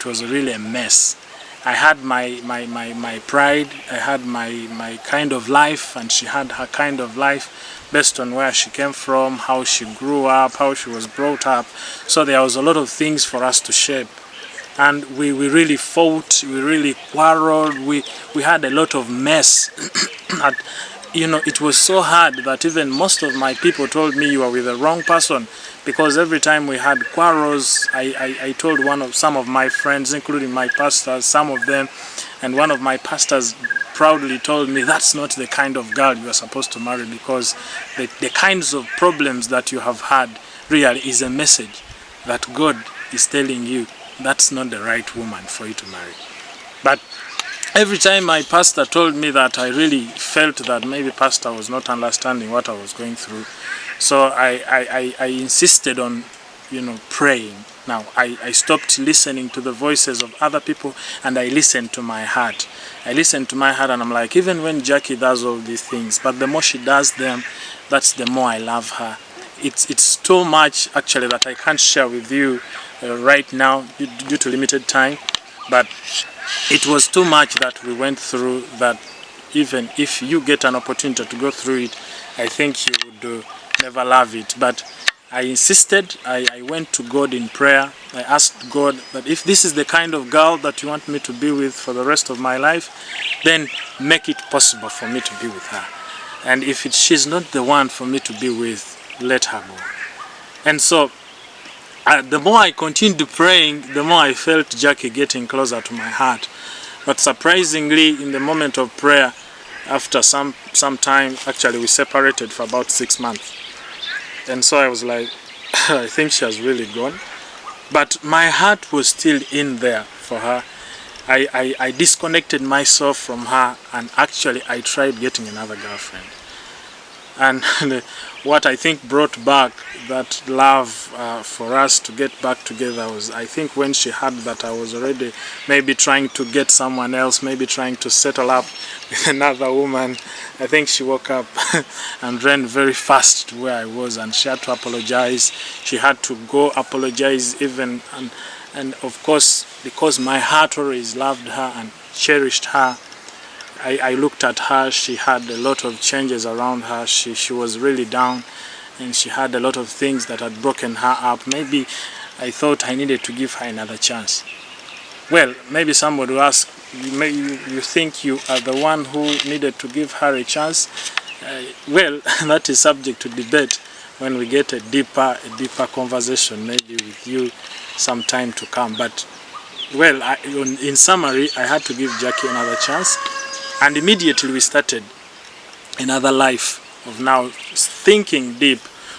it was really a mess. I had my pride, I had my kind of life, and she had her kind of life based on where she came from, how she grew up, how she was brought up. So there was a lot of things for us to shape. And we really fought, we really quarreled, we had a lot of mess. And, you know, it was so hard that even most of my people told me you are with the wrong person, because every time we had quarrels, I told some of my friends, including my pastors, some of them, and one of my pastors proudly told me, that's not the kind of girl you are supposed to marry, because the kinds of problems that you have had really is a message that God is telling you that's not the right woman for you to marry. But every time my pastor told me that, I really felt that maybe pastor was not understanding what I was going through. So I insisted on, you know, praying. Now I stopped listening to the voices of other people, and I listened to my heart. I listened to my heart, and I'm like, even when Jackie does all these things, but the more she does them, that's the more I love her. It's too much actually that I can't share with you right now due to limited time, but it was too much that we went through, that even if you get an opportunity to go through it, I think you would never love it. But I insisted, I went to God in prayer. I asked God that if this is the kind of girl that you want me to be with for the rest of my life, then make it possible for me to be with her. And if she's not the one for me to be with, let her go. And so the more I continued praying, the more I felt Jackie getting closer to my heart. But surprisingly, in the moment of prayer, after some time, actually we separated for about 6 months. And so I was like, I think she has really gone. But my heart was still in there for her. I disconnected myself from her, and actually I tried getting another girlfriend. And what I think brought back that love for us to get back together was, I think when she heard that I was already maybe trying to get someone else, maybe trying to settle up with another woman, I think she woke up and ran very fast to where I was, and she had to apologize. She had to go apologize even, and of course, because my heart always loved her and cherished her, I looked at her. She had a lot of changes around her. She was really down, and she had a lot of things that had broken her up. Maybe I thought I needed to give her another chance. Well, maybe somebody will ask, you think you are the one who needed to give her a chance? Well, that is subject to debate when we get a deeper conversation, maybe with you some time to come. But, well, in summary, I had to give Jackie another chance. And immediately we started another life of now thinking deep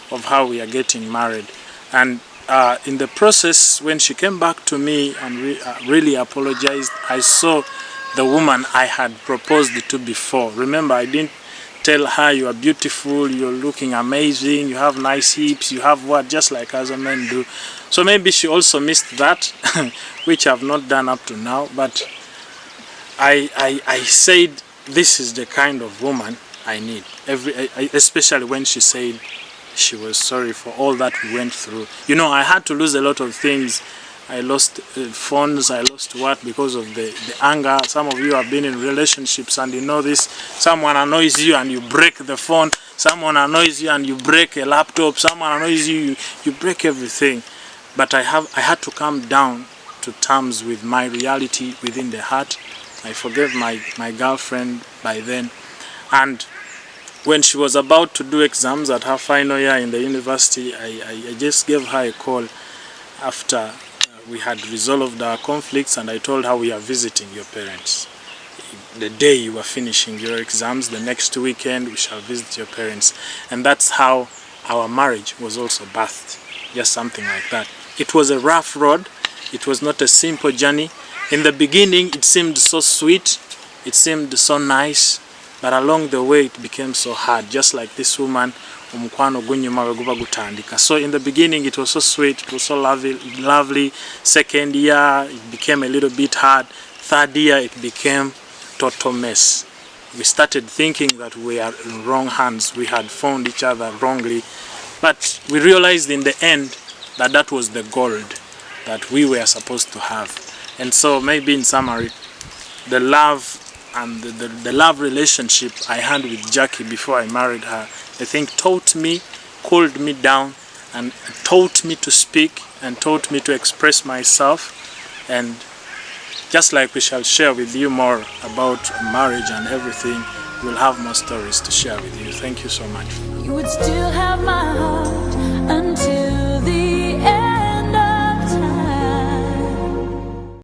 of how we are getting married. And in the process, when she came back to me and really apologized, I saw the woman I had proposed to before. Remember, I didn't tell her you are beautiful, you're looking amazing, you have nice hips, you have what, just like other men do. So maybe she also missed that, which I've not done up to now. But I said, this is the kind of woman I need. Especially when she said she was sorry for all that we went through. You know, I had to lose a lot of things. I lost phones, I lost what, because of the anger. Some of you have been in relationships and you know this. Someone annoys you and you break the phone. Someone annoys you and you break a laptop. Someone annoys you, you break everything. But I had to come down to terms with my reality within the heart. I forgave my girlfriend by then. And when she was about to do exams at her final year in the university, I just gave her a call after we had resolved our conflicts, and I told her we are visiting your parents. The day you are finishing your exams, the next weekend, we shall visit your parents. And that's how our marriage was also birthed. Just something like that. It was a rough road. It was not a simple journey. In the beginning, it seemed so sweet, it seemed so nice, but along the way it became so hard, just like this woman. So in the beginning it was so sweet, it was so lovely. Second year it became a little bit hard. Third year it became total mess. We started thinking that we are in wrong hands, we had found each other wrongly, but we realized in the end that that was the gold that we were supposed to have. And so maybe in summary, the love and the love relationship I had with Jackie before I married her, I think taught me, cooled me down, and taught me to speak and taught me to express myself. And just like we shall share with you more about marriage and everything, we'll have more stories to share with you. Thank you so much. You would still have my heart until the